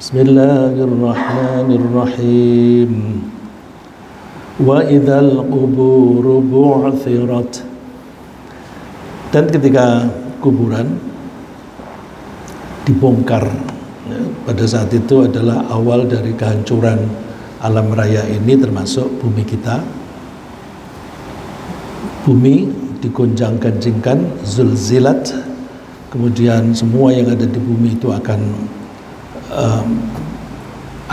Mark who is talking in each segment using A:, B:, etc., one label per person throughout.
A: Bismillahirrahmanirrahim. Wa idzal quburu bu'thirat. Dan ketika kuburan dibongkar, ya, pada saat itu adalah awal dari kehancuran alam raya ini, termasuk bumi kita. Bumi digonjang-ganjingkan, zulzilat, kemudian semua yang ada di bumi itu akan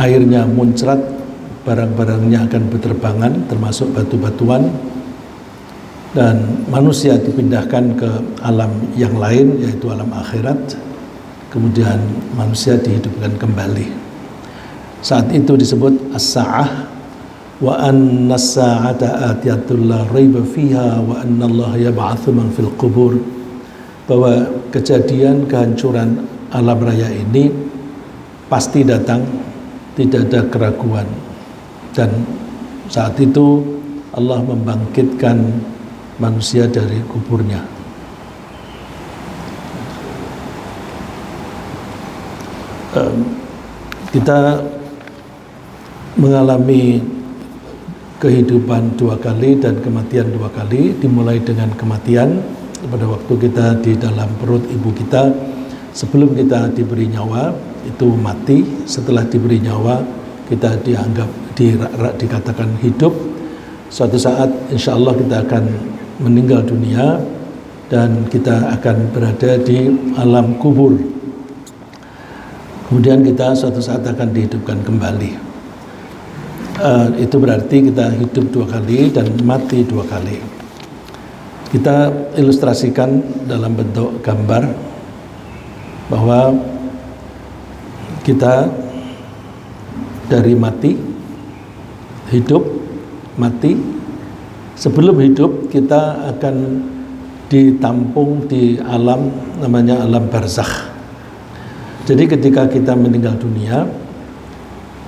A: airnya muncrat, barang-barangnya akan berterbangan, termasuk batu-batuan, dan manusia dipindahkan ke alam yang lain, yaitu alam akhirat. Kemudian manusia dihidupkan kembali. Saat itu disebut as-sa'ah, wa anna as-sa'ata atiyatul la raiba fiha wa anna Allah yab'atsu man fil qubur, bahwa kejadian kehancuran alam raya ini pasti datang, tidak ada keraguan. Dan saat itu Allah membangkitkan manusia dari kuburnya. Kita mengalami kehidupan dua kali dan kematian dua kali. Dimulai dengan kematian pada waktu kita di dalam perut ibu kita, sebelum kita diberi nyawa itu mati. Setelah diberi nyawa kita dianggap dikatakan hidup. Suatu saat insya Allah kita akan meninggal dunia dan kita akan berada di alam kubur. Kemudian kita suatu saat akan dihidupkan kembali. Itu berarti kita hidup dua kali dan mati dua kali. Kita ilustrasikan dalam bentuk gambar bahwa kita dari mati, hidup, mati. Sebelum hidup kita akan ditampung di alam, namanya alam barzakh. Jadi ketika kita meninggal dunia,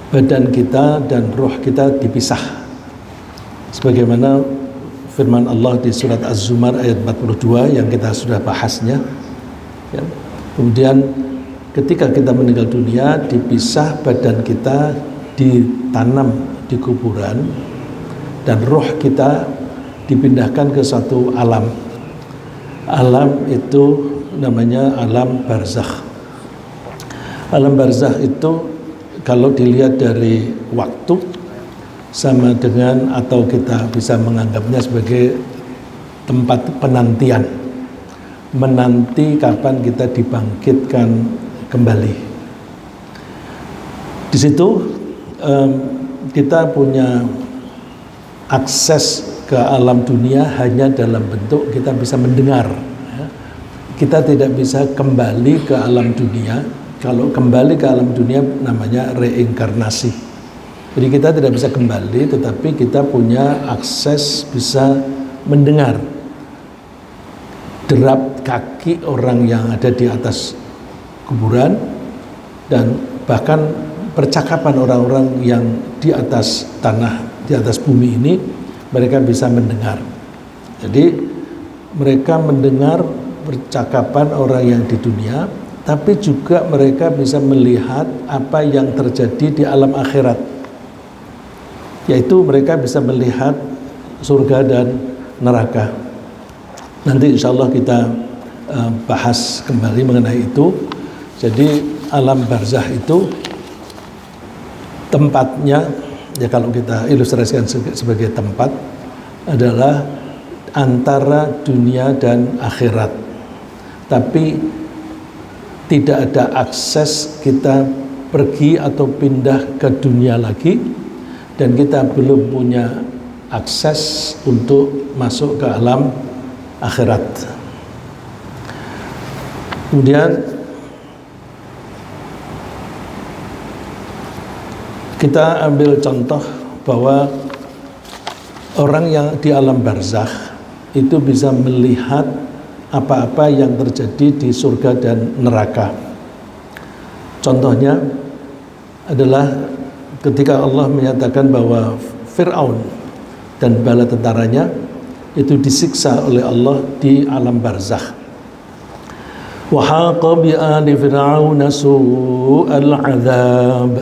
A: badan kita dan roh kita dipisah, sebagaimana firman Allah di surat Az-Zumar ayat 42 yang kita sudah bahasnya, ya. Kemudian ketika kita meninggal dunia, dipisah, badan kita ditanam di kuburan dan roh kita dipindahkan ke suatu alam. Alam itu namanya alam barzakh. Alam barzakh itu kalau dilihat dari waktu sama dengan, atau kita bisa menganggapnya sebagai tempat penantian, menanti kapan kita dibangkitkan kembali. Di situ kita punya akses ke alam dunia hanya dalam bentuk kita bisa mendengar, ya. Kita tidak bisa kembali ke alam dunia. Kalau kembali ke alam dunia namanya reinkarnasi. Jadi kita tidak bisa kembali, tetapi kita punya akses bisa mendengar derap kaki orang yang ada di atas kuburan, dan bahkan percakapan orang-orang yang di atas tanah, di atas bumi ini, mereka bisa mendengar. Jadi mereka mendengar percakapan orang yang di dunia, tapi juga mereka bisa melihat apa yang terjadi di alam akhirat, yaitu mereka bisa melihat surga dan neraka. Nanti insya Allah kita bahas kembali mengenai itu. Jadi alam barzakh itu tempatnya, ya kalau kita ilustrasikan sebagai tempat, adalah antara dunia dan akhirat. Tapi tidak ada akses kita pergi atau pindah ke dunia lagi, dan kita belum punya akses untuk masuk ke alam akhirat. Kemudian kita ambil contoh bahwa orang yang di alam barzakh itu bisa melihat apa-apa yang terjadi di surga dan neraka. Contohnya adalah ketika Allah menyatakan bahwa Fir'aun dan bala tentaranya itu disiksa oleh Allah di alam barzakh. wa haqa bi ali fir'auna su'al 'adzab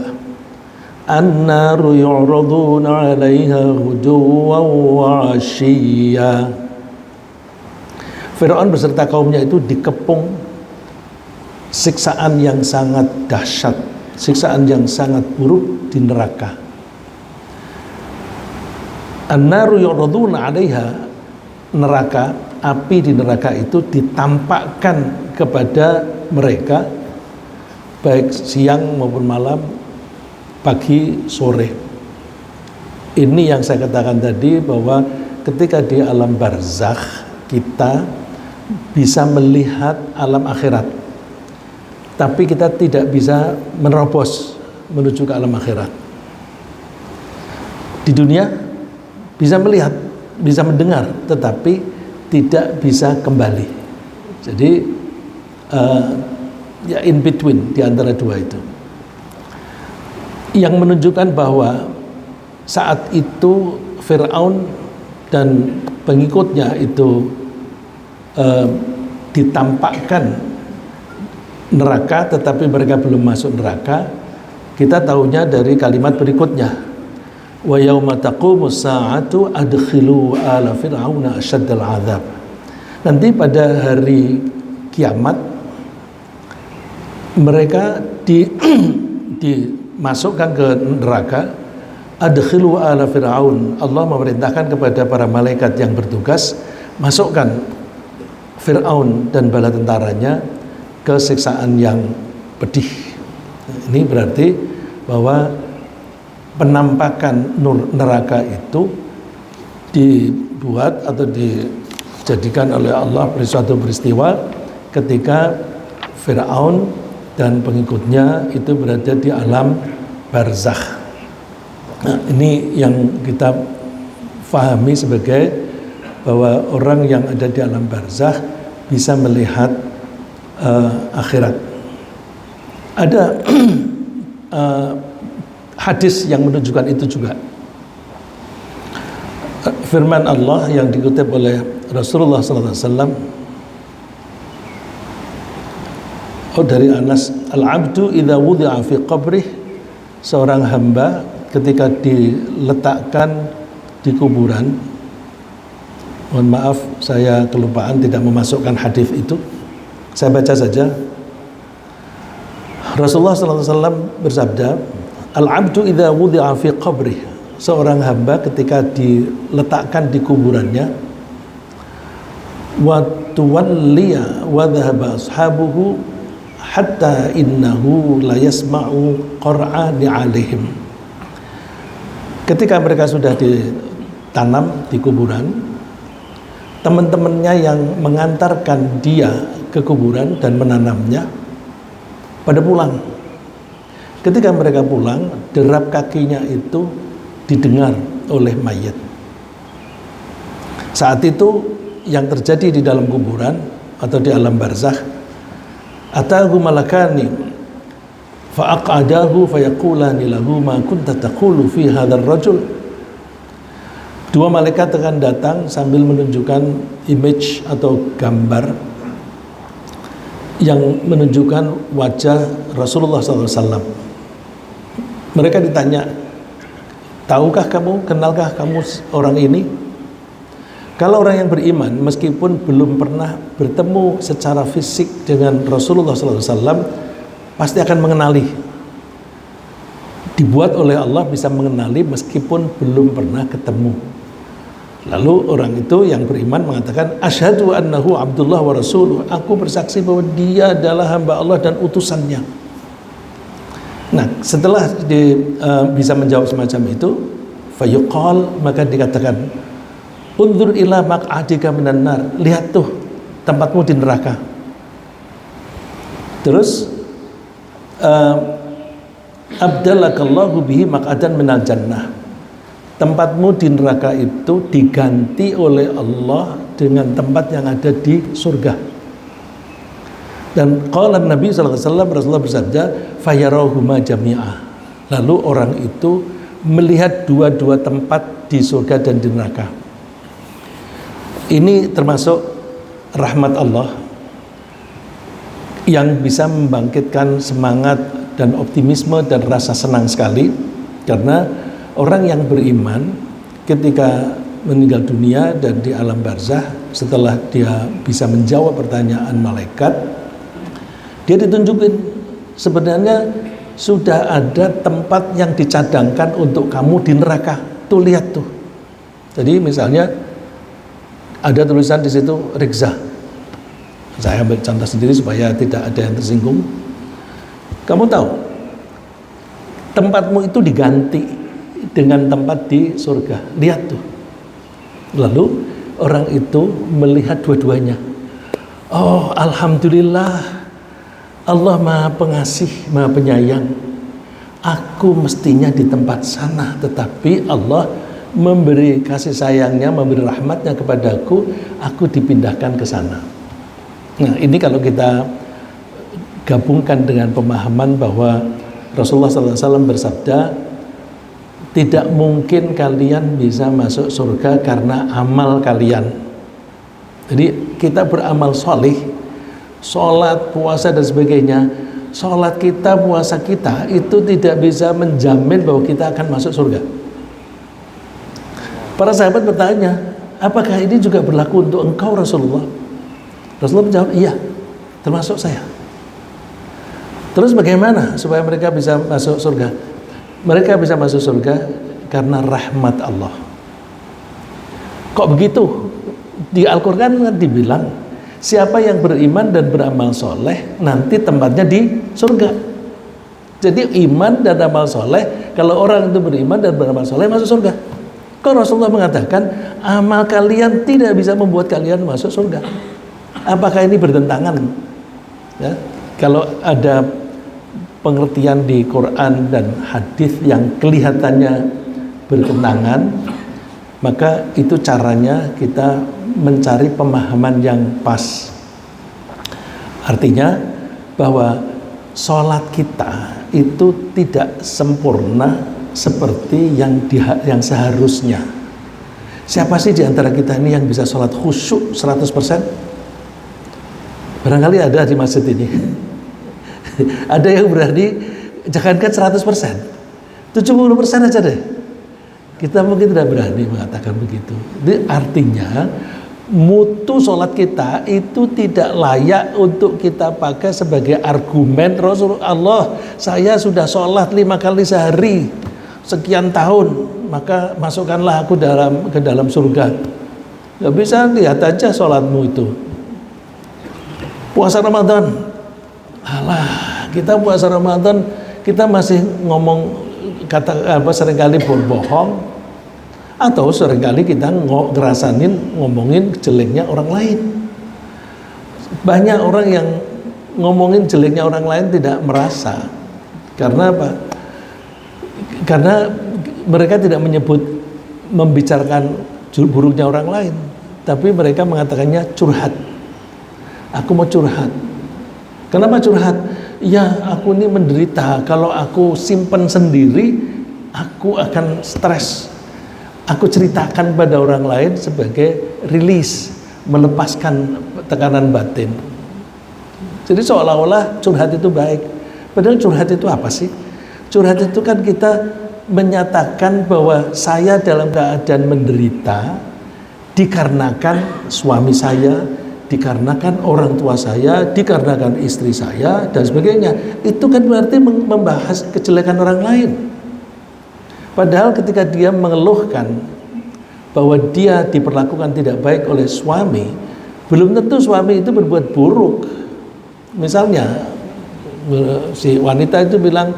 A: an-naru yu'raduna 'alaiha ghuduwan wa 'ashiyya. Fir'aun beserta kaumnya itu dikepung siksaan yang sangat dahsyat, siksaan yang sangat buruk di neraka. An-naru yu'raduna 'alaiha, neraka, api di neraka itu ditampakkan kepada mereka baik siang maupun malam, pagi, sore. Ini yang saya katakan tadi, bahwa ketika di alam barzakh kita bisa melihat alam akhirat, tapi kita tidak bisa menerobos menuju ke alam akhirat. Di dunia bisa melihat, bisa mendengar, tetapi tidak bisa kembali. Jadi ya in between, di antara dua itu, yang menunjukkan bahwa saat itu Fir'aun dan pengikutnya itu ditampakkan neraka, tetapi mereka belum masuk neraka. Kita tahunya dari kalimat berikutnya, wa yauma taqumus sa'atu adkhilu ala fir'auna asyaddal 'adzab. Nanti pada hari kiamat mereka dimasukkan ke neraka. Adkhilu ala fir'aun, Allah memerintahkan kepada para malaikat yang bertugas, masukkan Fir'aun dan bala tentaranya ke siksaan yang pedih. Ini berarti bahwa penampakan neraka itu dibuat atau dijadikan oleh Allah suatu peristiwa ketika Fir'aun dan pengikutnya itu berada di alam barzakh. Nah, ini yang kita fahami sebagai bahwa orang yang ada di alam barzakh bisa melihat akhirat. Ada hadis yang menunjukkan itu juga. Firman Allah yang dikutip oleh Rasulullah SAW, dari Anas, al-abdu idza wudi'a fi qabrih, seorang hamba ketika diletakkan di kuburan. Mohon maaf, saya kelupaan tidak memasukkan hadis itu. Saya baca saja. Rasulullah SAW bersabda, al-abdu idza wudi'a fi qabrih, seorang hamba ketika diletakkan di kuburannya, wa tuwalliya wa dhahaba ashabuhu hatta innahu la yasma'u qur'ani alaihim. Ketika mereka sudah ditanam di kuburan, teman-temannya yang mengantarkan dia ke kuburan dan menanamnya pada pulang. Ketika mereka pulang, derap kakinya itu didengar oleh mayit. Saat itu yang terjadi di dalam kuburan atau di alam barzakh, atahu malakani fa'aqadahu fayaqulani lahu ma kunta taqulu fi hadzal rajul. Dua malaikat akan datang sambil menunjukkan image atau gambar yang menunjukkan wajah Rasulullah SAW. Mereka ditanya, tahukah kamu, kenalkah kamu orang ini? Kalau orang yang beriman, meskipun belum pernah bertemu secara fisik dengan Rasulullah SAW, pasti akan mengenali. Dibuat oleh Allah bisa mengenali meskipun belum pernah ketemu. Lalu orang itu yang beriman mengatakan, asyhadu annahu abdullah wa rasuluh, aku bersaksi bahwa dia adalah hamba Allah dan utusannya. Nah, setelah bisa menjawab semacam itu, fayuqal, maka dikatakan, unzur ila maq'adika minan nar, lihat tuh tempatmu di neraka. Terus abdalakallahu bihi maq'adan minal jannah, tempatmu di neraka itu diganti oleh Allah dengan tempat yang ada di surga. Dan qala Nabi sallallahu alaihi wasallam, Rasulullah bersabda, fayarahuma jami'ah, lalu orang itu melihat dua-dua tempat di surga dan di neraka. Ini termasuk rahmat Allah yang bisa membangkitkan semangat dan optimisme dan rasa senang sekali, karena orang yang beriman ketika meninggal dunia dan di alam barzah, setelah dia bisa menjawab pertanyaan malaikat, dia ditunjukin sebenarnya sudah ada tempat yang dicadangkan untuk kamu di neraka. Tuh lihat tuh. Jadi misalnya ada tulisan di situ Rikza. Saya ambil contoh sendiri supaya tidak ada yang tersinggung. Kamu tahu tempatmu itu diganti dengan tempat di surga. Lihat tuh. Lalu orang itu melihat dua-duanya. Oh, alhamdulillah, Allah Maha Pengasih, Maha Penyayang. Aku mestinya di tempat sana, tetapi Allah memberi kasih sayangnya, memberi rahmatnya kepadaku, aku dipindahkan ke sana. Nah, ini kalau kita gabungkan dengan pemahaman bahwa Rasulullah SAW bersabda, tidak mungkin kalian bisa masuk surga karena amal kalian. Jadi kita beramal solih, sholat, puasa dan sebagainya. Sholat kita, puasa kita itu tidak bisa menjamin bahwa kita akan masuk surga. Para sahabat bertanya, apakah ini juga berlaku untuk engkau Rasulullah? Rasulullah menjawab, iya, termasuk saya. Terus bagaimana supaya mereka bisa masuk surga? Mereka bisa masuk surga karena rahmat Allah. Kok begitu? Di Al-Quran dibilang, siapa yang beriman dan beramal soleh nanti tempatnya di surga. Jadi iman dan amal soleh, kalau orang itu beriman dan beramal soleh masuk surga. Kok Rasulullah mengatakan amal kalian tidak bisa membuat kalian masuk surga? Apakah ini bertentangan? Ya, kalau ada pengertian di Quran dan hadis yang kelihatannya bertentangan, maka itu caranya kita mencari pemahaman yang pas. Artinya bahwa sholat kita itu tidak sempurna seperti yang seharusnya. Siapa sih di antara kita ini yang bisa sholat khusyuk 100%? Barangkali ada di masjid ini. Ada yang berani jangankan 100%, 70% aja deh. Kita mungkin tidak berani mengatakan begitu. Jadi artinya mutu sholat kita itu tidak layak untuk kita pakai sebagai argumen Rasulullah. Saya sudah sholat 5 kali sehari sekian tahun, maka masukkanlah aku ke dalam surga. Gak bisa, lihat aja sholatmu itu. Puasa Ramadan, alah, kita puasa Ramadan kita masih seringkali berbohong, atau seringkali kita ngomongin jeleknya orang lain. Banyak orang yang ngomongin jeleknya orang lain tidak merasa. Karena apa? Karena mereka tidak membicarakan buruknya orang lain, tapi mereka mengatakannya curhat. Aku mau curhat. Kenapa curhat? Ya, aku ini menderita. Kalau aku simpen sendiri, aku akan stres. Aku ceritakan pada orang lain sebagai rilis, melepaskan tekanan batin. Jadi seolah-olah curhat itu baik. Padahal curhat itu apa sih? Curhat itu kan kita menyatakan bahwa saya dalam keadaan menderita dikarenakan suami saya, dikarenakan orang tua saya, dikarenakan istri saya, dan sebagainya. Itu kan berarti membahas kejelekan orang lain. Padahal ketika dia mengeluhkan bahwa dia diperlakukan tidak baik oleh suami, belum tentu suami itu berbuat buruk. Misalnya si wanita itu bilang,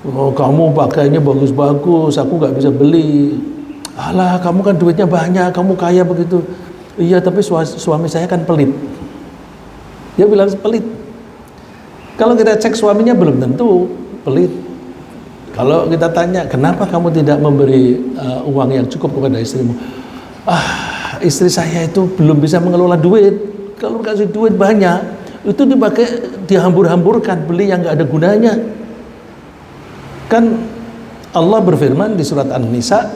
A: oh, kamu pakainya bagus-bagus, aku gak bisa beli. Alah, kamu kan duitnya banyak, kamu kaya begitu. Iya, tapi suami saya kan pelit. Dia bilang pelit. Kalau kita cek suaminya belum tentu pelit. Kalau kita tanya, kenapa kamu tidak memberi uang yang cukup kepada istrimu? Ah, istri saya itu belum bisa mengelola duit. Kalau kasih duit banyak, itu dipakai dihambur-hamburkan, beli yang nggak ada gunanya. Kan Allah berfirman di surat An-Nisa,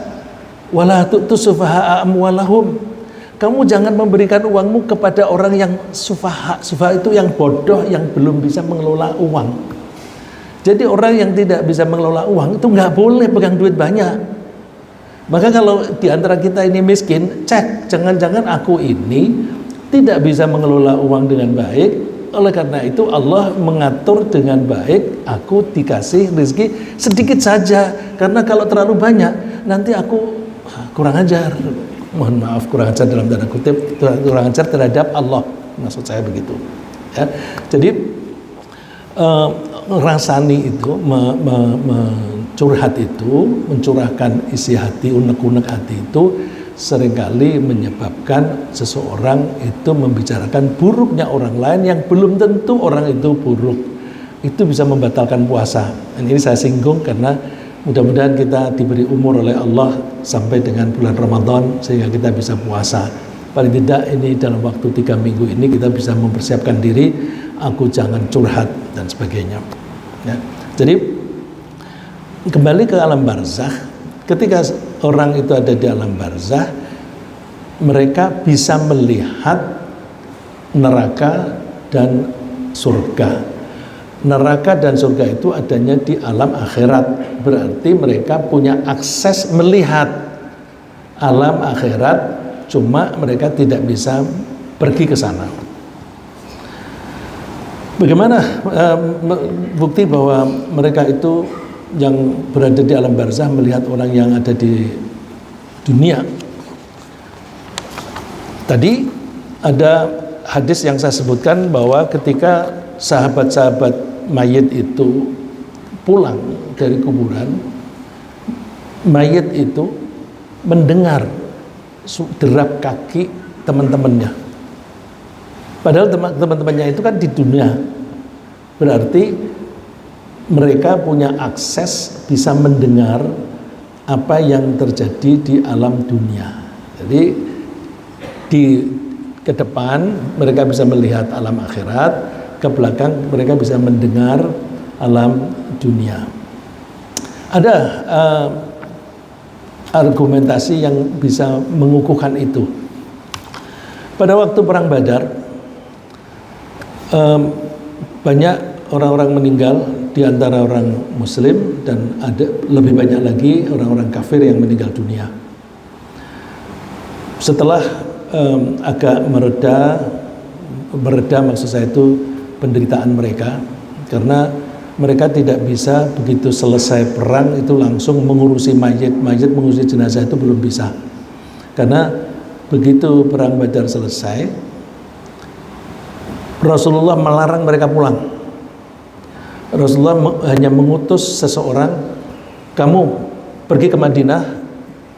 A: wala tu'tus sufaha'a amwalahum. kamu jangan memberikan uangmu kepada orang yang sufaha. Sufaha itu yang bodoh, yang belum bisa mengelola uang. Jadi orang yang tidak bisa mengelola uang itu nggak boleh pegang duit banyak. Maka kalau di antara kita ini miskin, cek, jangan-jangan aku ini tidak bisa mengelola uang dengan baik. Oleh karena itu Allah mengatur dengan baik, aku dikasih rezeki sedikit saja. Karena kalau terlalu banyak, nanti aku kurang ajar. Mohon maaf, kurang ajar dalam tanda kutip, kurang ajar terhadap Allah. Maksud saya begitu. Ya. Jadi rasani itu, curhat itu, mencurahkan isi hati, unek-unek hati itu seringkali menyebabkan seseorang itu membicarakan buruknya orang lain yang belum tentu orang itu buruk. Itu bisa membatalkan puasa. Dan ini saya singgung karena mudah-mudahan kita diberi umur oleh Allah sampai dengan bulan Ramadan sehingga kita bisa puasa. Paling tidak ini dalam waktu 3 minggu ini kita bisa mempersiapkan diri, aku jangan curhat dan sebagainya. Ya. Jadi kembali ke alam barzakh. Ketika orang itu ada di alam barzakh, mereka bisa melihat neraka dan surga. Neraka dan surga itu adanya di alam akhirat. Berarti mereka punya akses melihat alam akhirat, cuma mereka tidak bisa pergi ke sana. Bagaimana bukti bahwa mereka itu yang berada di alam barzakh melihat orang yang ada di dunia? Tadi ada hadis yang saya sebutkan bahwa ketika sahabat-sahabat mayit itu pulang dari kuburan, mayit itu mendengar derap kaki teman-temannya. Padahal teman-temannya itu kan di dunia. Berarti mereka punya akses bisa mendengar apa yang terjadi di alam dunia. Jadi ke depan mereka bisa melihat alam akhirat, ke belakang mereka bisa mendengar alam dunia. Ada argumentasi yang bisa mengukuhkan itu. Pada waktu perang Badar, banyak orang-orang meninggal di antara orang muslim dan ada lebih banyak lagi orang-orang kafir yang meninggal dunia. Setelah agak mereda maksud saya itu penderitaan mereka, karena mereka tidak bisa begitu selesai perang itu langsung mengurusi mayit, mengurusi jenazah itu belum bisa. Karena begitu perang Badar selesai, Rasulullah melarang mereka pulang. Rasulullah hanya mengutus seseorang, kamu pergi ke Madinah,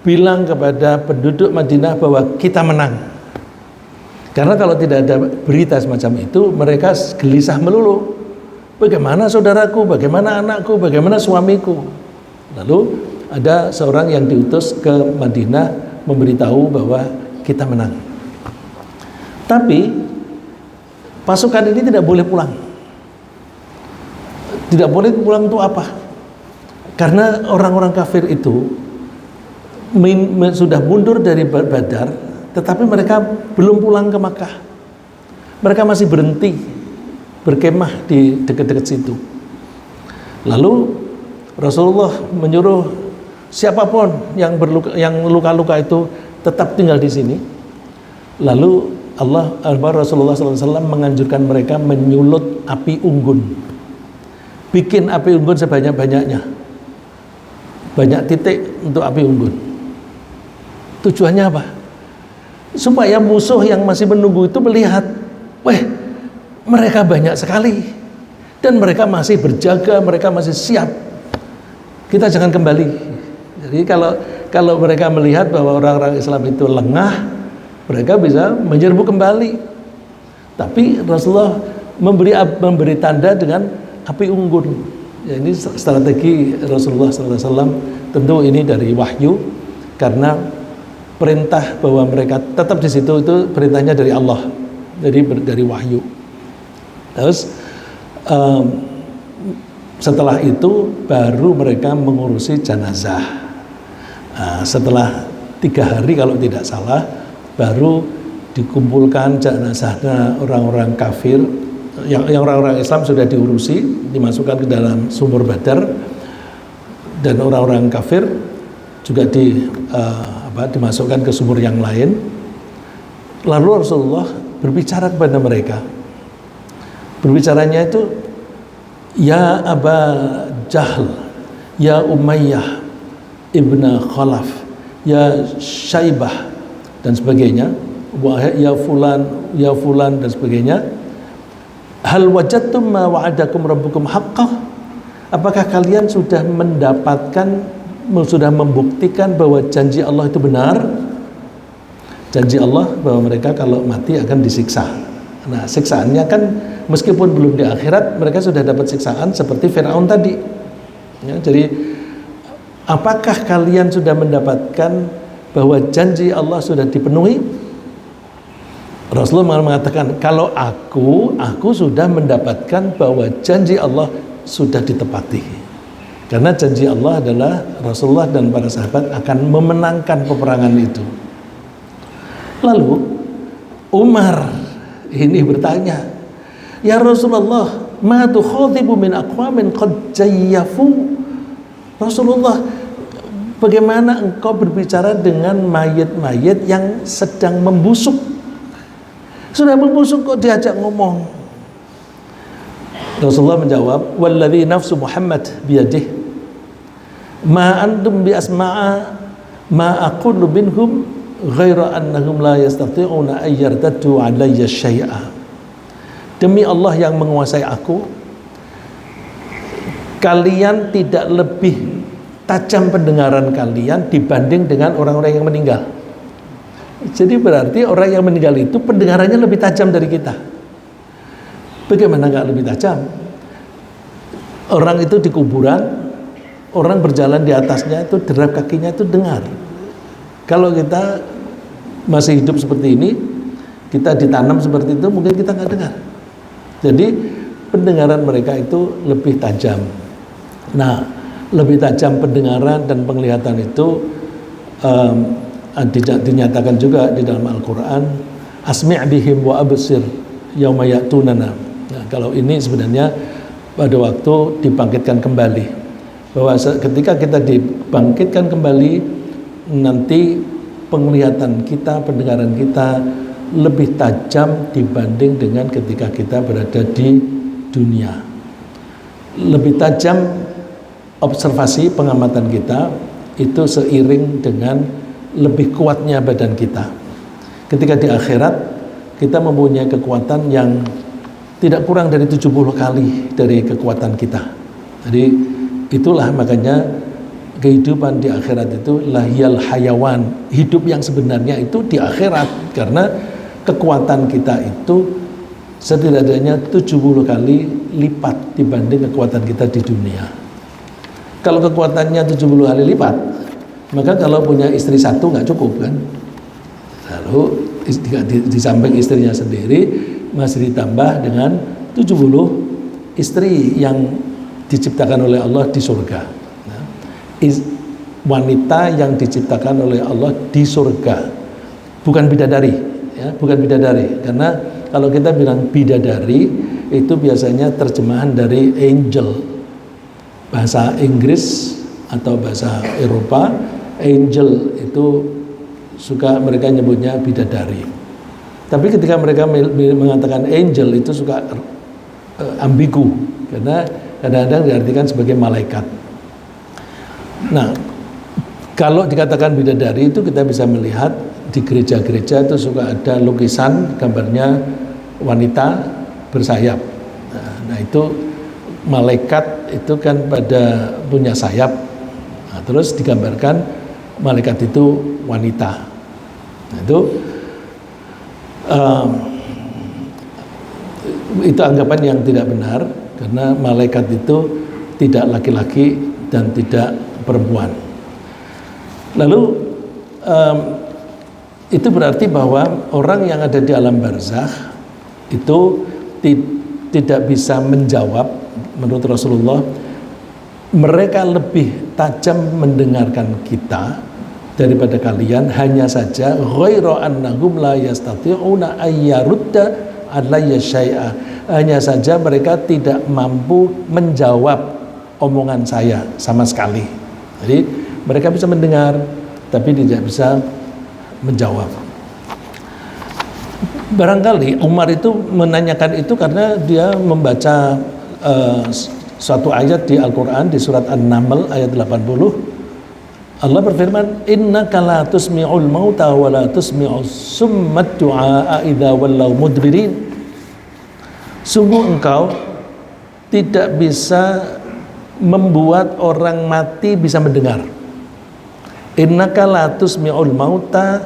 A: bilang kepada penduduk Madinah bahwa kita menang. Karena kalau tidak ada berita semacam itu, mereka gelisah melulu. Bagaimana saudaraku, bagaimana anakku, bagaimana suamiku. Lalu ada seorang yang diutus ke Madinah memberitahu bahwa kita menang. Tapi pasukan ini tidak boleh pulang. Tidak boleh pulang itu apa? Karena orang-orang kafir itu sudah mundur dari Badar, tetapi mereka belum pulang ke Makkah. Mereka masih berhenti berkemah di dekat-dekat situ. Lalu Rasulullah menyuruh siapapun yang luka-luka itu tetap tinggal di sini. Lalu Rasulullah SAW menganjurkan mereka menyulut api unggun. Bikin api unggun sebanyak-banyaknya, banyak titik untuk api unggun. Tujuannya apa? Supaya musuh yang masih menunggu itu melihat, mereka banyak sekali dan mereka masih berjaga, mereka masih siap. Kita jangan kembali. Jadi kalau mereka melihat bahwa orang-orang Islam itu lengah, mereka bisa menyerbu kembali. Tapi Rasulullah memberi tanda dengan api unggun. Ya, ini strategi Rasulullah SAW. Tentu ini dari wahyu, karena perintah bahwa mereka tetap di situ itu perintahnya dari Allah, jadi dari wahyu. Terus setelah itu baru mereka mengurusi jenazah. Setelah 3 hari kalau tidak salah, baru dikumpulkan jenazahnya orang-orang kafir, yang orang-orang Islam sudah diurusi, dimasukkan ke dalam sumur Badar, dan orang-orang kafir juga dimasukkan ke sumur yang lain. Lalu Rasulullah berbicara kepada mereka. Berbicaranya itu, ya Aba Jahl, ya Umayyah ibna Khalaf, ya Syaibah, dan sebagainya, ya fulan dan sebagainya. Hal wajadtum ma wa'adakum rabbukum haqqah? Apakah kalian sudah membuktikan bahwa janji Allah itu benar? Janji Allah bahwa mereka kalau mati akan disiksa. Nah, siksaannya kan meskipun belum di akhirat, mereka sudah dapat siksaan seperti Fir'aun tadi. Ya, jadi apakah kalian sudah mendapatkan bahwa janji Allah sudah dipenuhi? Rasulullah mengatakan, kalau aku sudah mendapatkan bahwa janji Allah sudah ditepati. Karena janji Allah adalah Rasulullah dan para sahabat akan memenangkan peperangan itu. Lalu Umar ini bertanya, ya Rasulullah, ma tukhatibu min aqwamin qad jayyafu? Rasulullah, bagaimana engkau berbicara dengan mayit-mayit yang sedang membusuk? Sudah membusuk kok diajak ngomong? Rasulullah menjawab, walladzi nafsu Muhammad biyadih, ma antum bi asma'a ma aqulu minhum ghaira annahum la yastati'una an yartaddu alayya syai'a. Demi Allah yang menguasai aku, kalian tidak lebih tajam pendengaran kalian dibanding dengan orang-orang yang meninggal. Jadi berarti orang yang meninggal itu pendengarannya lebih tajam dari kita. Bagaimana nggak lebih tajam? Orang itu di kuburan, orang berjalan di atasnya itu derap kakinya itu dengar. Kalau kita masih hidup seperti ini, kita ditanam seperti itu, mungkin kita nggak dengar. Jadi pendengaran mereka itu lebih tajam. Nah, lebih tajam pendengaran dan penglihatan itu dinyatakan juga di dalam Al-Quran, asmi' bihim wa absir yauma ya'tunana. Nah, kalau ini sebenarnya pada waktu dibangkitkan kembali, bahwa ketika kita dibangkitkan kembali, nanti penglihatan kita, pendengaran kita lebih tajam dibanding dengan ketika kita berada di dunia. Lebih tajam observasi, pengamatan kita itu seiring dengan lebih kuatnya badan kita. Ketika di akhirat, kita mempunyai kekuatan yang tidak kurang dari 70 kali dari kekuatan kita. Jadi itulah makanya kehidupan di akhirat itu lahiyal hayawan, hidup yang sebenarnya itu di akhirat, karena kekuatan kita itu setidaknya 70 kali lipat dibanding kekuatan kita di dunia. Kalau kekuatannya 70 kali lipat, maka kalau punya istri satu nggak cukup kan? Lalu di samping istrinya sendiri masih ditambah dengan 70 istri yang diciptakan oleh Allah di surga. Nah, wanita yang diciptakan oleh Allah di surga, bukan bidadari, ya, bukan bidadari. Karena kalau kita bilang bidadari itu biasanya terjemahan dari angel, bahasa Inggris atau bahasa Eropa. Angel itu suka mereka nyebutnya bidadari. Tapi ketika mereka mengatakan angel itu suka ambigu, karena kadang-kadang diartikan sebagai malaikat. Nah, kalau dikatakan bidadari itu kita bisa melihat di gereja-gereja itu suka ada lukisan gambarnya wanita bersayap. Nah, itu malaikat itu kan pada punya sayap. Nah, terus digambarkan malaikat itu wanita. Nah, itu anggapan yang tidak benar, karena malaikat itu tidak laki-laki dan tidak perempuan. Lalu itu berarti bahwa orang yang ada di alam barzakh itu tidak bisa menjawab, menurut Rasulullah, mereka lebih tajam mendengarkan kita daripada kalian, hanya saja ghairu annahum la yastati'una ayyarudda alayya syai'a, hanya saja mereka tidak mampu menjawab omongan saya sama sekali. Jadi mereka bisa mendengar tapi tidak bisa menjawab. Barangkali Umar itu menanyakan itu karena dia membaca suatu ayat di Al-Quran di surat An-Naml ayat 80. Allah berfirman, innaka la tusmi'ul mauta wa la tusmi'us summat du'a idza wallaw mudbirin. Sungguh engkau tidak bisa membuat orang mati bisa mendengar. Innaka la tusmi'ul mauta,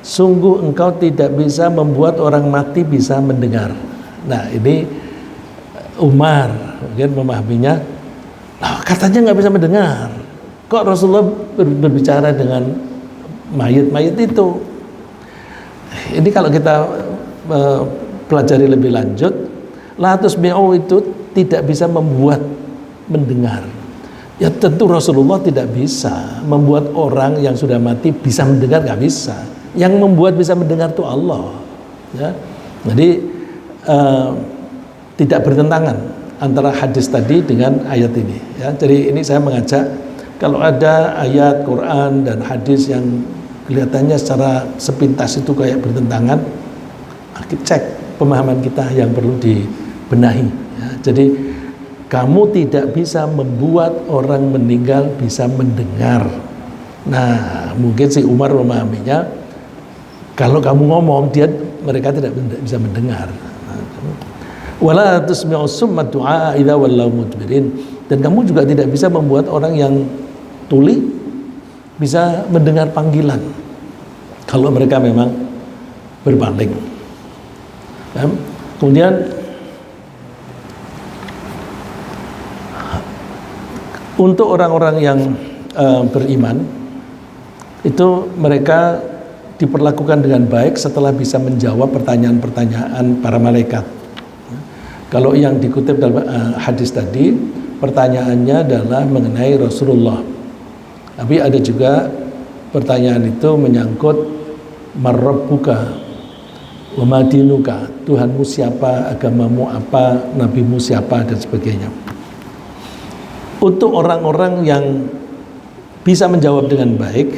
A: sungguh engkau tidak bisa membuat orang mati bisa mendengar. Nah, ini Umar mungkin memahaminya, katanya nggak bisa mendengar, kok Rasulullah berbicara dengan mayit-mayit itu. Ini kalau kita pelajari lebih lanjut, la tusmi'u itu tidak bisa membuat mendengar. Ya tentu Rasulullah tidak bisa membuat orang yang sudah mati bisa mendengar, nggak bisa. Yang membuat bisa mendengar itu Allah, ya. Jadi tidak bertentangan antara hadis tadi dengan ayat ini, ya. Jadi ini saya mengajak, kalau ada ayat Quran dan hadis yang kelihatannya secara sepintas itu kayak bertentangan, cek pemahaman kita yang perlu dibenahi, ya. Jadi kamu tidak bisa membuat orang meninggal bisa mendengar. Nah, mungkin si Umar memahaminya, kalau kamu ngomong mereka tidak bisa mendengar. Wala tusmi'u summa du'a idza wallaw mudbirin. Dan kamu juga tidak bisa membuat orang yang tuli bisa mendengar panggilan kalau mereka memang berpaling. Kemudian untuk orang-orang yang beriman itu mereka diperlakukan dengan baik setelah bisa menjawab pertanyaan-pertanyaan para malaikat. Kalau yang dikutip dalam hadis tadi, pertanyaannya adalah mengenai Rasulullah. Tapi ada juga pertanyaan itu menyangkut marrabbuka wa madinuka, Tuhanmu siapa, agamamu apa, nabimu siapa, dan sebagainya. Untuk orang-orang yang bisa menjawab dengan baik,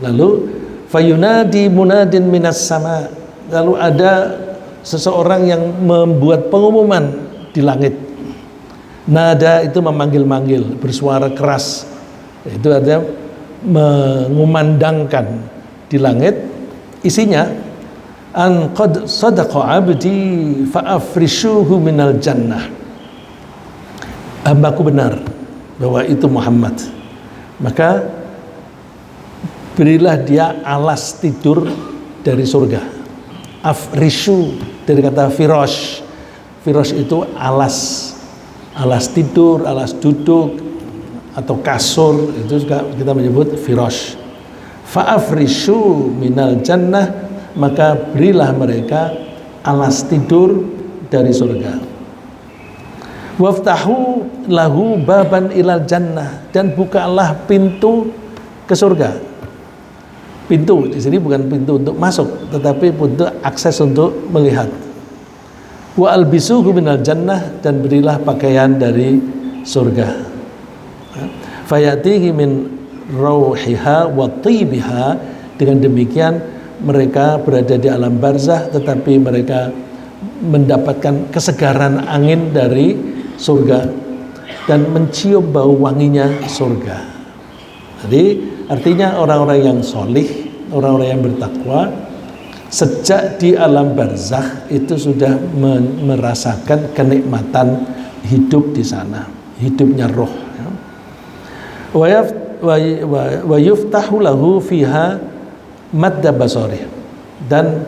A: lalu fayunadi munadin minas sama, lalu ada seseorang yang membuat pengumuman di langit. Nada itu memanggil-manggil, bersuara keras, itu ada mengumandangkan di langit, isinya an qad sadaqa abdi fa afrishuhu minal jannah, hambaku benar bahwa itu Muhammad, maka berilah dia alas tidur dari surga. Afrishu dari kata firosh. Firosh itu alas tidur, alas duduk atau kasur, itu juga kita menyebut firosh. Fa'afrishu minal jannah, maka berilah mereka alas tidur dari surga. Waftahu lahu baban ilal jannah, dan bukalah pintu ke surga. Pintu di sini bukan pintu untuk masuk, tetapi pintu akses untuk melihat. Wa albisuhu minal jannah, dan berilah pakaian dari surga. Fayatihi min rauhiha wa tibiha, dengan demikian mereka berada di alam barzah, tetapi mereka mendapatkan kesegaran angin dari surga dan mencium bau wanginya surga. Jadi artinya orang-orang yang solih, orang-orang yang bertakwa, sejak di alam barzakh itu sudah merasakan kenikmatan hidup di sana, hidupnya roh. Wa yuftahu lahu fiha madda basarih, dan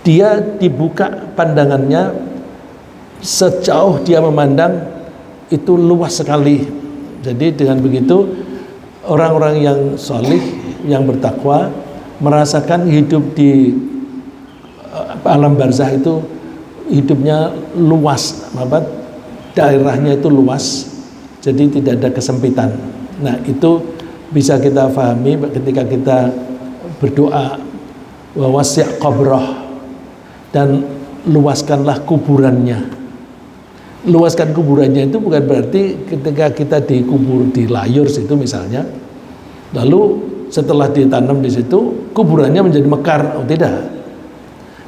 A: dia dibuka pandangannya sejauh dia memandang itu luas sekali. Jadi dengan begitu orang-orang yang solih, yang bertakwa, merasakan hidup di alam barzah itu hidupnya luas, daerahnya itu luas, jadi tidak ada kesempitan. Nah, itu bisa kita pahami ketika kita berdoa wa wasi' qabrah, dan luaskanlah kuburannya. Luaskan kuburannya itu bukan berarti ketika kita dikubur di layur situ misalnya, lalu setelah ditanam di situ kuburannya menjadi mekar. Oh, tidak.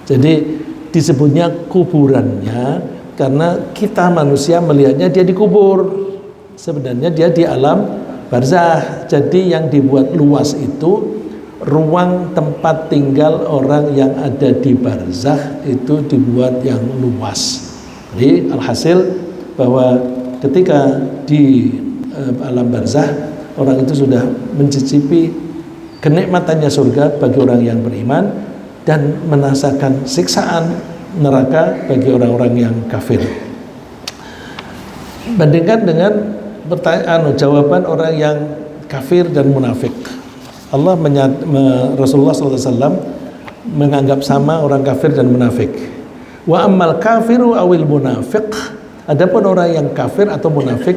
A: Jadi disebutnya kuburannya karena kita manusia melihatnya dia dikubur, sebenarnya dia di alam barzah. Jadi yang dibuat luas itu ruang tempat tinggal orang yang ada di barzah itu dibuat yang luas. Jadi alhasil bahwa ketika di alam barzah orang itu sudah mencicipi kenikmatannya surga bagi orang yang beriman dan merasakan siksaan neraka bagi orang-orang yang kafir. Bandingkan dengan jawaban orang yang kafir dan munafik. Rasulullah SAW menganggap sama orang kafir dan munafik. Wa ammal kafiru awil munafiq, adapun orang yang kafir atau munafik,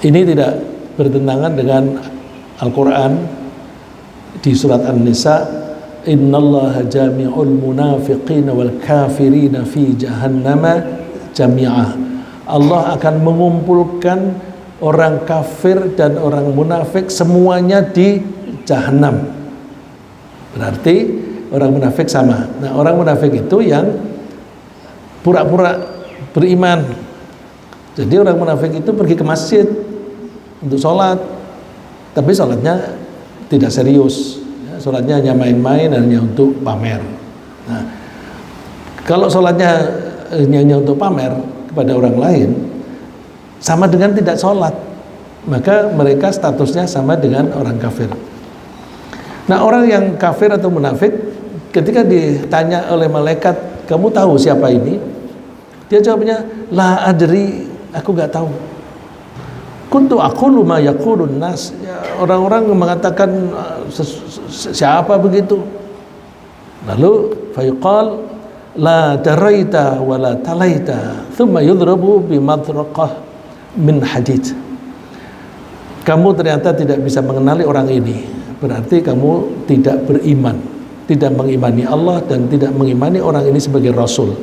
A: ini tidak bertentangan dengan Al-Quran di surat An-Nisa, innallaha jami'ul munafiqina wal kafirina fi jahannama jami'ah. Allah akan mengumpulkan orang kafir dan orang munafik semuanya di jahanam. Berarti orang munafik sama. Nah, orang munafik itu yang pura-pura beriman. Jadi orang munafik itu pergi ke masjid untuk sholat, tapi sholatnya tidak serius. Sholatnya hanya main-main, hanya untuk pamer. Nah, kalau sholatnya hanya untuk pamer kepada orang lain, sama dengan tidak sholat, maka mereka statusnya sama dengan orang kafir. Nah, orang yang kafir atau munafik ketika ditanya oleh malaikat, kamu tahu siapa ini? Dia jawabnya, la adri, aku nggak tahu. Kuntu aqulu ma yaqulun nas. Orang-orang mengatakan siapa begitu. Lalu fayuqal la daraita wa la talaita thumma yudrabu bimadraqah min hadid. Kamu ternyata tidak bisa mengenali orang ini, berarti kamu tidak beriman, tidak mengimani Allah dan tidak mengimani orang ini sebagai Rasul.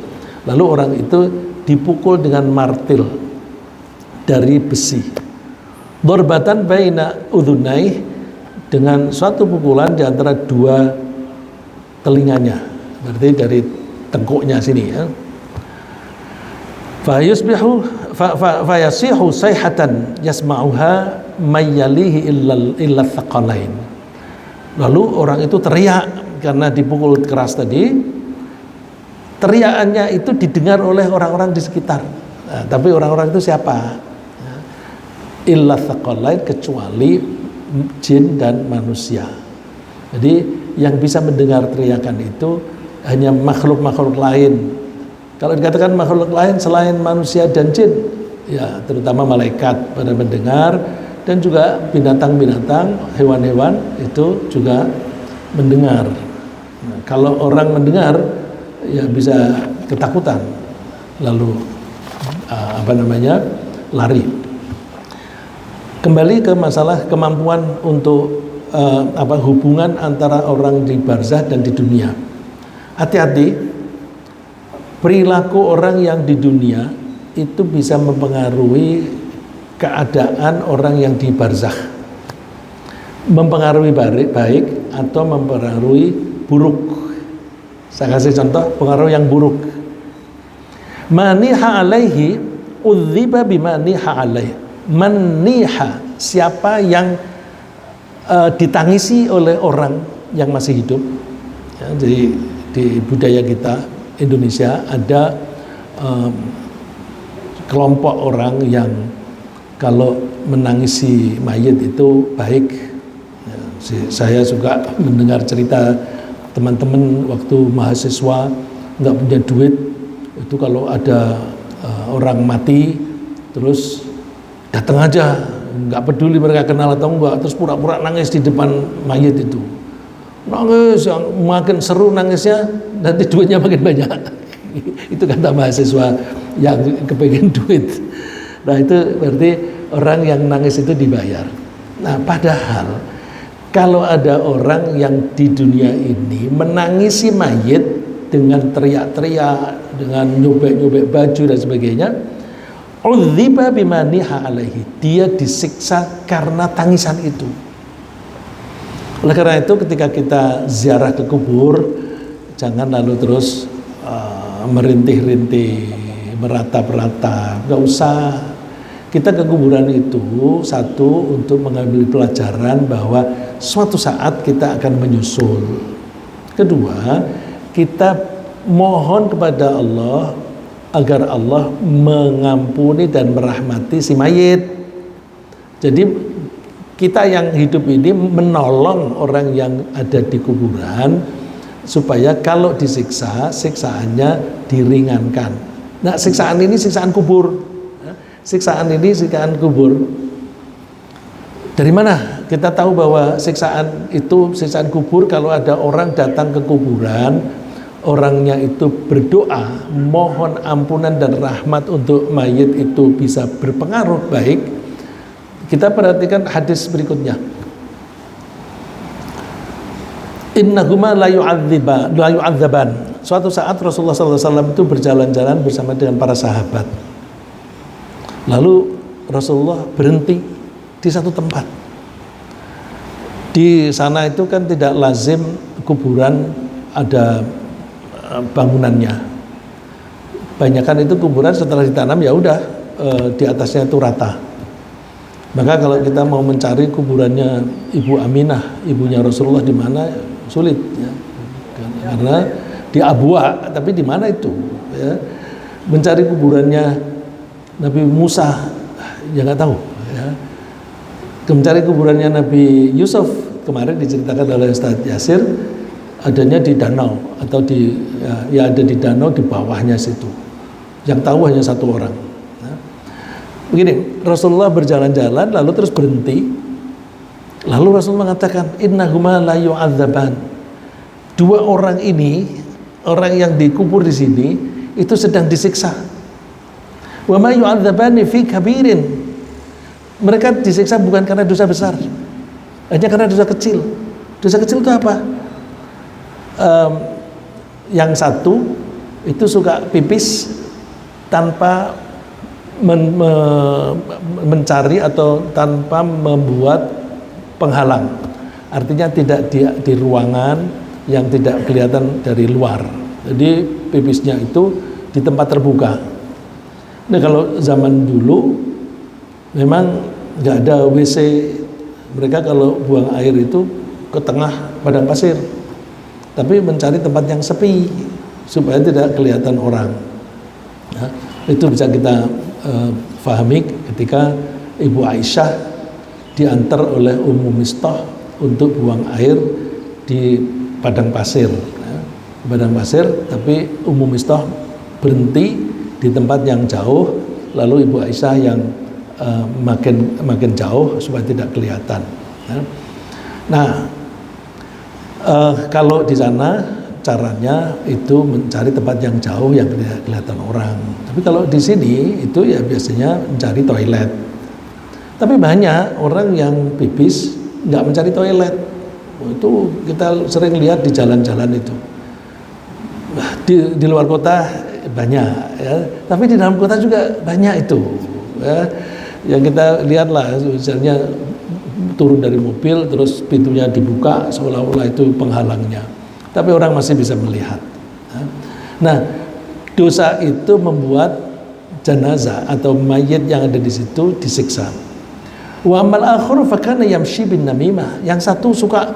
A: Lalu orang itu dipukul dengan martil dari besi, darbatan baina udhunai, dengan suatu pukulan di antara dua telinganya, berarti dari tengkuknya sini ya. Fayasihu sayhatan yasma'uha mayyalihi illa thaqalain. Lalu orang itu teriak karena dipukul keras tadi. Teriakannya itu didengar oleh orang-orang di sekitar. Nah, tapi orang-orang itu siapa? Illa thaqalain, kecuali jin dan manusia. Jadi yang bisa mendengar teriakan itu hanya makhluk-makhluk lain. Kalau dikatakan makhluk lain selain manusia dan jin, ya terutama malaikat pada mendengar, dan juga binatang-binatang, hewan-hewan itu juga mendengar. Nah, kalau orang mendengar, ya bisa ketakutan, lalu lari. Kembali ke masalah kemampuan untuk hubungan antara orang di barzah dan di dunia. Hati-hati. Perilaku orang yang di dunia itu bisa mempengaruhi keadaan orang yang di barzah, mempengaruhi baik atau mempengaruhi buruk. Saya kasih contoh pengaruh yang buruk. Maniha alaihi udziba bimaniha alaihi. Maniha, siapa yang ditangisi oleh orang yang masih hidup. Ya, jadi di budaya kita Indonesia ada kelompok orang yang kalau menangisi mayit itu baik. Ya, saya juga mendengar cerita teman-teman waktu mahasiswa nggak punya duit, itu kalau ada orang mati terus datang aja, nggak peduli mereka kenal atau enggak, terus pura-pura nangis di depan mayit itu. Nangis yang makin seru nangisnya, nanti duitnya makin banyak. Itu kata mahasiswa yang kepengen duit. Nah itu berarti orang yang nangis itu dibayar. Nah, padahal kalau ada orang yang di dunia ini menangisi mayit dengan teriak-teriak, dengan nyobek-nyobek baju dan sebagainya, udziba bimaniha alaihi, dia disiksa karena tangisan itu. Oleh karena itu ketika kita ziarah ke kubur, jangan lalu terus merintih-rintih, meratap-ratap, nggak usah. Kita ke kuburan itu satu untuk mengambil pelajaran bahwa suatu saat kita akan menyusul. Kedua, kita mohon kepada Allah agar Allah mengampuni dan merahmati si mayit. Jadi kita yang hidup ini menolong orang yang ada di kuburan supaya kalau disiksa, siksaannya diringankan. Nah, siksaan ini siksaan kubur. Siksaan ini siksaan kubur. Dari mana kita tahu bahwa siksaan itu siksaan kubur? Kalau ada orang datang ke kuburan, orangnya itu berdoa mohon ampunan dan rahmat untuk mayit itu bisa berpengaruh baik. Kita perhatikan hadis berikutnya. Innahuma la yu'adzaban. Suatu saat Rasulullah SAW itu berjalan-jalan bersama dengan para sahabat. Lalu Rasulullah berhenti di satu tempat. Di sana itu kan tidak lazim kuburan ada bangunannya. Banyakan itu kuburan setelah ditanam ya udah di atasnya itu rata. Maka kalau kita mau mencari kuburannya Ibu Aminah, ibunya Rasulullah di mana sulit ya. Karena di Abwa, tapi di mana itu ya. Mencari kuburannya Nabi Musa ya nggak tahu ya. Mencari kuburannya Nabi Yusuf kemarin diceritakan oleh Ustaz Yasir adanya di danau atau di ya ada di danau di bawahnya situ. Yang tahu hanya satu orang. Ya. Begini, Rasulullah berjalan-jalan lalu terus berhenti. Lalu Rasulullah mengatakan innahuma la yu'adzaban. Dua orang ini, orang yang dikubur di sini itu sedang disiksa. Wa ma yu'adzabani fi kabirin. Mereka disiksa bukan karena dosa besar, hanya karena dosa kecil. Dosa kecil itu apa? Yang satu itu suka pipis tanpa mencari atau tanpa membuat penghalang. Artinya tidak di ruangan yang tidak kelihatan dari luar. Jadi pipisnya itu di tempat terbuka. Nah kalau zaman dulu memang nggak ada WC, mereka kalau buang air itu ke tengah padang pasir, tapi mencari tempat yang sepi supaya tidak kelihatan orang. Nah, itu bisa kita fahami ketika Ibu Aisyah diantar oleh Ummu Mistah untuk buang air di padang pasir, ya. Padang pasir, tapi Ummu Mistah berhenti di tempat yang jauh, lalu Ibu Aisyah yang makin jauh supaya tidak kelihatan. Ya. Nah, kalau di sana caranya itu mencari tempat yang jauh yang tidak kelihatan orang. Tapi kalau di sini itu ya biasanya mencari toilet. Tapi banyak orang yang pipis nggak mencari toilet. Itu kita sering lihat di jalan-jalan itu. Di luar kota banyak ya, tapi di dalam kota juga banyak itu ya. Yang kita lihatlah misalnya turun dari mobil terus pintunya dibuka seolah-olah itu penghalangnya, tapi orang masih bisa melihat ya. Nah, dosa itu membuat jenazah atau mayit yang ada di situ disiksa. Wa amal akhir fa kana yamshi bin namimah. Yang satu suka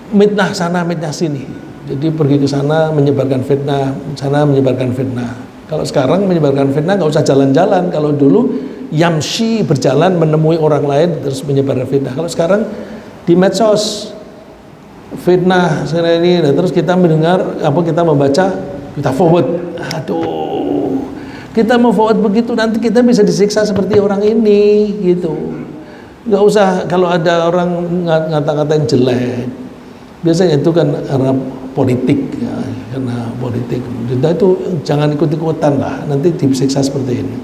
A: mitnah sana mitnah sini. Jadi pergi ke sana menyebarkan fitnah, sana menyebarkan fitnah. Kalau sekarang menyebarkan fitnah nggak usah jalan-jalan. Kalau dulu yamshi berjalan menemui orang lain terus menyebarkan fitnah. Kalau sekarang di medsos fitnah sana ini, dan terus kita mendengar apa kita membaca kita forward. Aduh, kita mau forward begitu nanti kita bisa disiksa seperti orang ini gitu. Nggak usah kalau ada orang ngata-ngatain jelek. Biasanya itu kan karena politik ya, karena politik. Kita itu jangan ikut-ikutan lah, nanti disiksa seperti ini.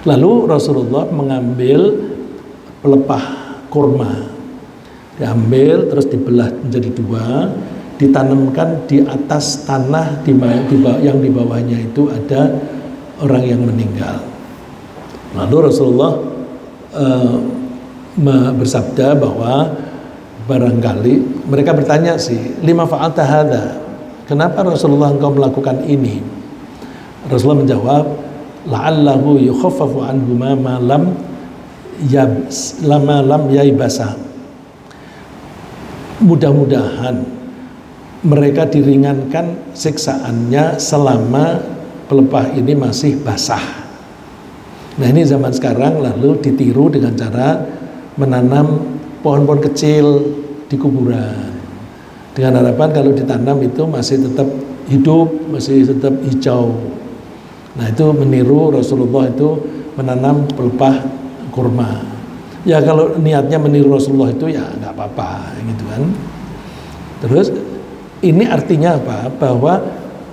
A: Lalu Rasulullah mengambil pelepah kurma. Diambil terus dibelah menjadi dua, ditanamkan di atas tanah yang di bawahnya itu ada orang yang meninggal. Lalu Rasulullah bersabda bahwa barangkali mereka bertanya sih, lima fa'alta hadza? Kenapa Rasulullah engkau melakukan ini? Rasulullah menjawab, la'allahu yukhaffafu anhuma ma lam yaibasa. Mudah-mudahan mereka diringankan siksaannya selama pelepah ini masih basah. Nah, ini zaman sekarang lalu ditiru dengan cara menanam pohon-pohon kecil di kuburan dengan harapan kalau ditanam itu masih tetap hidup, masih tetap hijau. Nah, itu meniru Rasulullah itu menanam pelepah kurma. Ya kalau niatnya meniru Rasulullah itu ya nggak apa-apa gitu kan. Terus ini artinya apa? Bahwa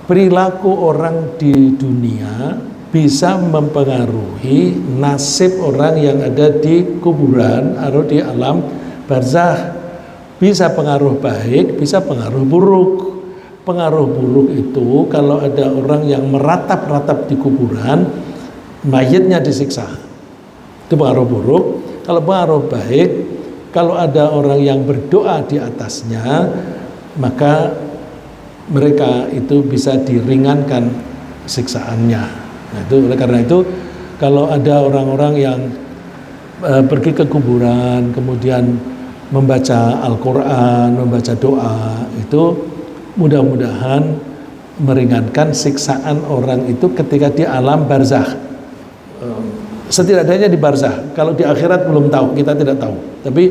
A: perilaku orang di dunia bisa mempengaruhi nasib orang yang ada di kuburan atau di alam barzakh. Bisa pengaruh baik, bisa pengaruh buruk. Pengaruh buruk itu kalau ada orang yang meratap-ratap di kuburan, mayitnya disiksa. Itu pengaruh buruk. Kalau pengaruh baik, kalau ada orang yang berdoa di atasnya, maka mereka itu bisa diringankan siksaannya. Nah, itu oleh karena itu kalau ada orang-orang yang pergi ke kuburan kemudian membaca Al-Quran, membaca doa, itu mudah-mudahan meringankan siksaan orang itu ketika di alam barzakh. Setidaknya di barzakh. Kalau di akhirat belum tahu, kita tidak tahu. Tapi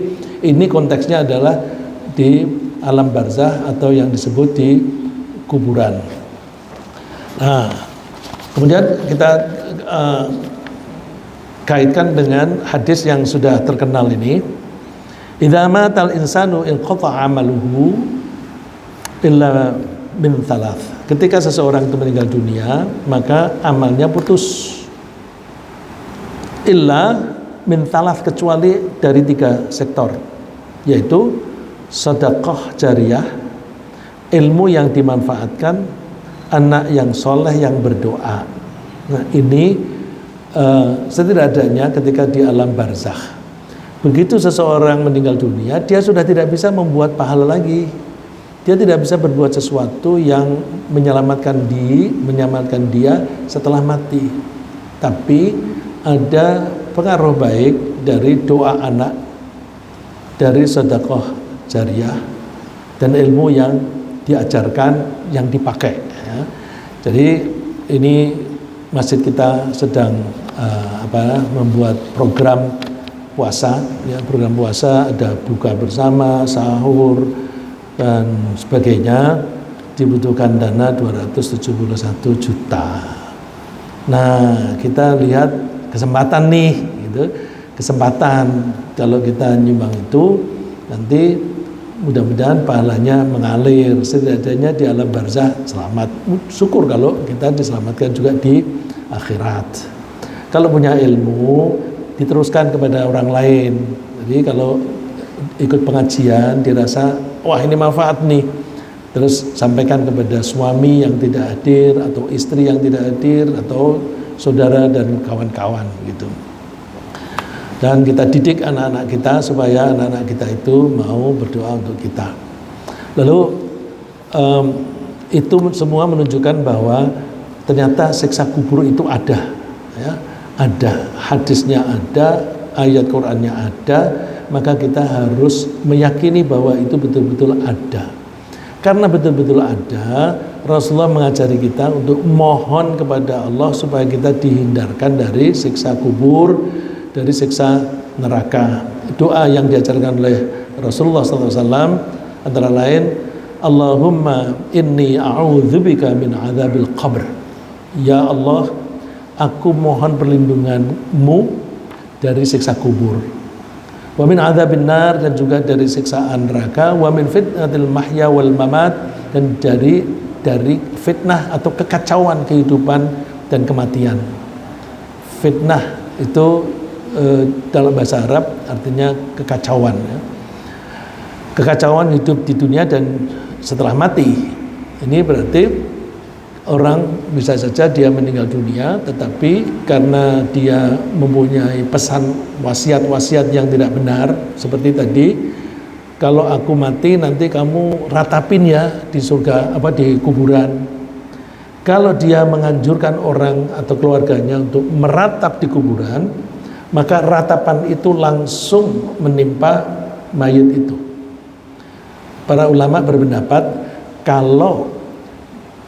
A: ini konteksnya adalah di alam barzakh atau yang disebut di kuburan. Nah, kemudian kita kaitkan dengan hadis yang sudah terkenal ini. Idza matal insanu inqata'a 'amaluhu illa min thalath. Ketika seseorang itu meninggal dunia, maka amalnya putus. Illa min thalath, kecuali dari 3 sektor, yaitu sedekah jariyah, ilmu yang dimanfaatkan, anak yang soleh yang berdoa. Nah, ini setidaknya ketika di alam barzakh. Begitu seseorang meninggal dunia, dia sudah tidak bisa membuat pahala lagi. Dia tidak bisa berbuat sesuatu yang menyelamatkan dia setelah mati. Tapi ada pengaruh baik dari doa anak, dari sedekah jariyah, dan ilmu yang diajarkan, yang dipakai. Ya. Jadi ini masjid kita sedang membuat program puasa. Ya, program puasa ada buka bersama, sahur dan sebagainya. Dibutuhkan dana 271 juta. Nah, kita lihat kesempatan nih, gitu. Kesempatan kalau kita nyumbang itu nanti mudah-mudahan pahalanya mengalir, setidaknya di alam barzakh selamat. Syukur kalau kita diselamatkan juga di akhirat. Kalau punya ilmu diteruskan kepada orang lain. Jadi kalau ikut pengajian dirasa wah ini manfaat nih, terus sampaikan kepada suami yang tidak hadir atau istri yang tidak hadir atau saudara dan kawan-kawan gitu. Dan kita didik anak-anak kita supaya anak-anak kita itu mau berdoa untuk kita. Lalu itu semua menunjukkan bahwa ternyata siksa kubur itu ada, ya, ada hadisnya, ada ayat Qur'annya ada, maka kita harus meyakini bahwa itu betul-betul ada. Karena betul-betul ada, Rasulullah mengajari kita untuk mohon kepada Allah supaya kita dihindarkan dari siksa kubur, dari siksa neraka. Doa yang diajarkan oleh Rasulullah SAW antara lain, Allahumma inni a'udzubika min adzabil qabr. Ya Allah, aku mohon perlindunganmu dari siksa kubur. Wa min adzabin nar, dan juga dari siksaan neraka. Wa min fitnatil mahya wal mamat, dan dari fitnah atau kekacauan kehidupan dan kematian. Fitnah itu dalam bahasa Arab artinya kekacauan, ya. Kekacauan hidup di dunia dan setelah mati. Ini berarti orang bisa saja dia meninggal dunia, tetapi karena dia mempunyai pesan wasiat-wasiat yang tidak benar, seperti tadi, kalau aku mati nanti kamu ratapin ya di surga, di kuburan. Kalau dia menganjurkan orang atau keluarganya untuk meratap di kuburan, maka ratapan itu langsung menimpa mayit itu. Para ulama berpendapat kalau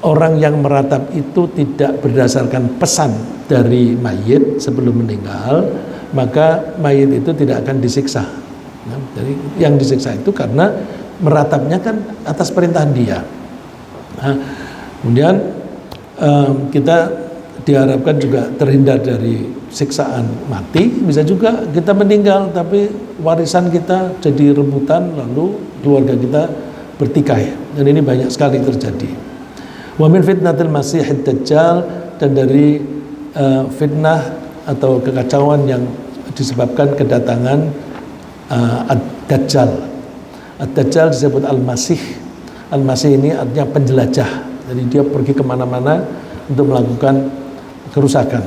A: orang yang meratap itu tidak berdasarkan pesan dari mayit sebelum meninggal, maka mayit itu tidak akan disiksa. Nah, jadi yang disiksa itu karena meratapnya kan atas perintahan dia. Nah, kemudian kita diharapkan juga terhindar dari siksaan mati. Bisa juga kita meninggal tapi warisan kita jadi rebutan, lalu keluarga kita bertikai, dan ini banyak sekali terjadi. Wa min fitnatil masihid dajjal, dan dari fitnah atau kekacauan yang disebabkan kedatangan ad-dajjal. Ad-dajjal disebut al-masih. Al-masih ini artinya penjelajah. Jadi dia pergi kemana-mana untuk melakukan kerusakan.